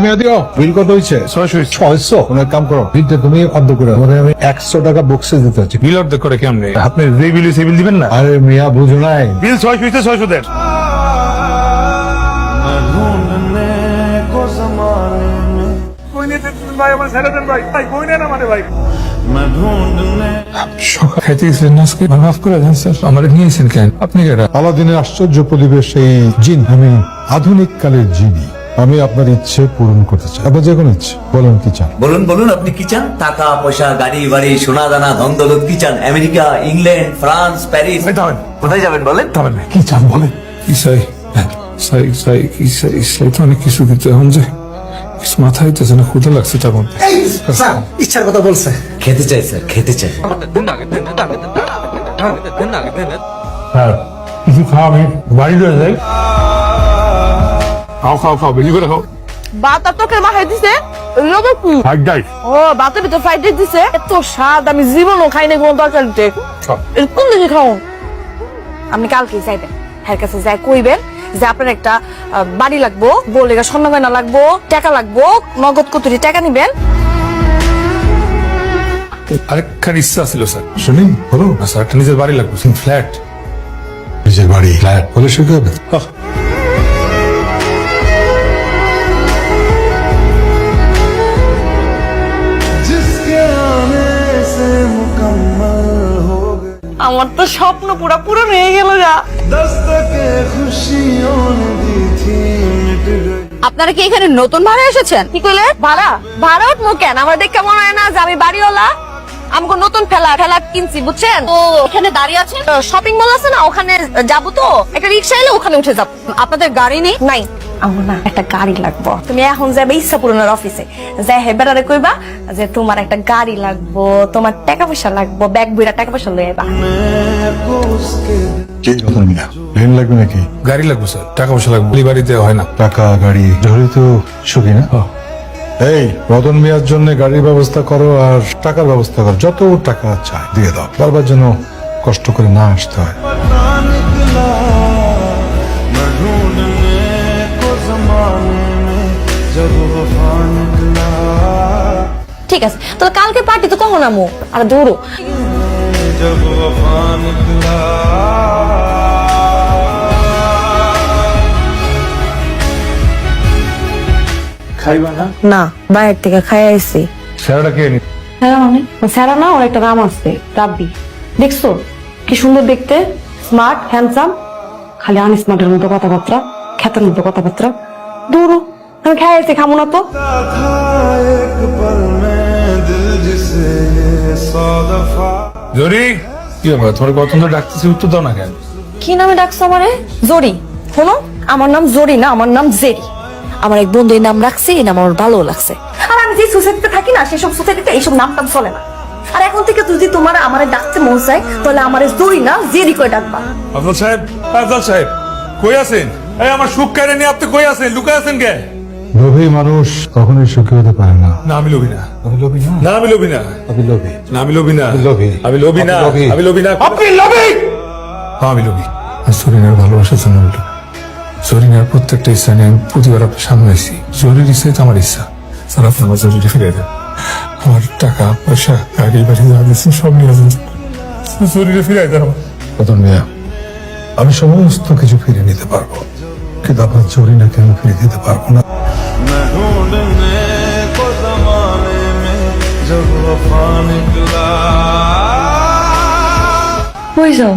আমি দিও বিল কত হয়েছে? 600। কোনো এক কাম করো, বিলটা তুমি অর্ধ করে মানে আমি 100 টাকা বক্সে দিতে হচ্ছে। বিল অর্ধেক করে কেমনে? আপনি যে বিল সে বিল দিবেন না? আরে মিয়া বুঝো নাই, বিল 600 হইতে 600 দেন। সকাল খাইতে গেছিলেন না আজকে? মাফ করে দেন স্যার, আমার নিয়েছেন কেন? আপনি কেন? আলাদিনের আশ্চর্য পরিবেশ এই জিন, আমি আধুনিক কালের জিনি। আমি আপনার ইচ্ছে পূরণ করতে চাই। আপনার যে কোনো ইচ্ছে বলুন, কি চান? বলুন বলুন, আপনি কি চান? টাকা পয়সা, গাড়ি বাড়ি, সোনা দানা, ধন দৌলত কি চান? America, England, France, Paris? কোথায় যাবেন বলেন? কি চান বলেন? কি চাই? চাই তো অনেক কিছু, কিন্তু এখন যে কিছু মাথা হইতেছে না, ক্ষুধা লাগছে তখন। ইচ্ছার কথা বলছে। খেতে চাই স্যার, খেতে চাই। হ্যাঁ, কিছু খাওয়া, আমি বাড়ি রয়ে যাই। খাও বেশি করে খাও। বাতা তোকে মাখাই দিছে রবে কি? Fried rice. ও বাতের ভিতর ফ্রাইড রাইস দিছে, এত স্বাদ আমি জীবনও খাই না কোনো তরকারিতে। এরকম দেখে খাও। আপনি কালকে যাইবেন, হ্যার কাছে যাই কইবেন যে আপনার একটা বাড়ি লাগবো, বলে স্বর্ণ গয়না লাগবো, টাকা লাগবো, নগদ কতটি টাকা নিবেন। আরেকখান ইচ্ছা ছিল স্যার। শুনি বলো। স্যার একটা নিজের বাড়ি লাগবে, ফ্ল্যাট। নিজের বাড়ি ফ্ল্যাট বলে শুরু হবে। আমার তো স্বপ্ন পুরা পূরণ হয়ে গেল যা। আপনারা কি এখানে নতুন ভাড়া এসেছেন? কি কইলে? ভাড়া উঠবো কেন? আমার দেখে মনে হয় না যে আমি বাড়িওয়ালা। আমাকে নতুন ফেলা কিনছি, বুঝছেন? ও এখানে দাঁড়িয়ে আছেন? শপিং মল আছে না, ওখানে যাবো তো, একটা রিক্সা এলে ওখানে উঠে যাবো। আপনাদের গাড়ি নেই? নাই, আমার না একটা গাড়ি লাগবো। তুমি এখন যাবে ইচ্ছা পূরণের অফিসে, যাই হেবেটারে কইবা যে তোমার একটা গাড়ি লাগবো, তোমার টাকা পয়সা লাগবো, ব্যাগ বইরা টাকা পয়সা লয়ে আইবা। কি কথা মিয়া? ঋণ লাগবে নাকি? গাড়ি লাগবে স্যার, টাকা পয়সা লাগবে, বাড়িতে হয় না। টাকা, গাড়ি, জহরি তো সুখী না? এই রতন মিয়ার জন্য গাড়ির ব্যবস্থা করো আর টাকার ব্যবস্থা করো, যত টাকা চাই দিয়ে দাও, বারবার যেন কষ্ট করে না আসতে হয়। ঠিক আছে, তো কালকে পার্টি তো কখন আমু? আর দূরও খাইবা না? না, বাইরে থেকে খাই আইছি। স্যারটা কে? হ্যাঁ মানে স্যারা না, ওর একটা নাম আছে রাব্বি। দেখছো কি সুন্দর দেখতে, স্মার্ট হ্যান্ডসাম, খালি আনস্মার্টের মতো কথাবার্তা, খ্যাতের মতো কথাবার্তা। দূর, আমি খাই আইছি, খাবো না তো? জরি, কি ব্যাপার? তোমার কত ডাকতেছি, উত্তর দাও না কেন? কি নামে ডাকছো আমারে? জরি। শোনো, আমার নাম জরি না, আমার নাম জেরি। আমার এক বন্ধু এই নাম রাখছে, এই নাম আমার ভালো লাগছে। আর আমি যে সোসাইটিতে থাকি না, সেসব সোসাইটিতে এইসব নাম টাম চলে না। আর এখন থেকে যদি তোমার আমারে ডাকতে মন চায়, তাহলে আমারে জরি না জেরি করে ডাকবা। আফজাল সাহেব কই আছেন? এই আমার সুখ কেড়ে নিয়ে আপনি কই আছেন? লুকায় আছেন কে? লোভী মানুষ কখনোই সুখী হতে পারে না। না আমি লোভী না। আমি লোভী না। না আমি লোভী না। আমি লোভী। না আমি লোভী না। লোভী। আমি লোভী না। আপনি লোভী। আমি লোভী না। আপনি লোভী। হ্যাঁ আমি লোভী। জরিনার ভালোবাসার জন্য বললাম। জরিনার প্রত্যেকটা ইচ্ছা নিয়ে আমি প্রতিবার আপনার সামনে আসি। জরির ইচ্ছাই তো আমার ইচ্ছা। স্যার আপনি আমার জরুরি ফিরে দেন। আমার টাকা পয়সা, গাড়ি বাড়ি যা দিচ্ছেন সব নিয়ে আসেন, জরুরি ফিরে দেন আমার। রতন মিয়া, আমি সমস্ত কিছু ফিরে নিতে পারবো, কিন্তু আপনার জরিনাকে আমি ফিরে দিতে পারবো না। কই যাও?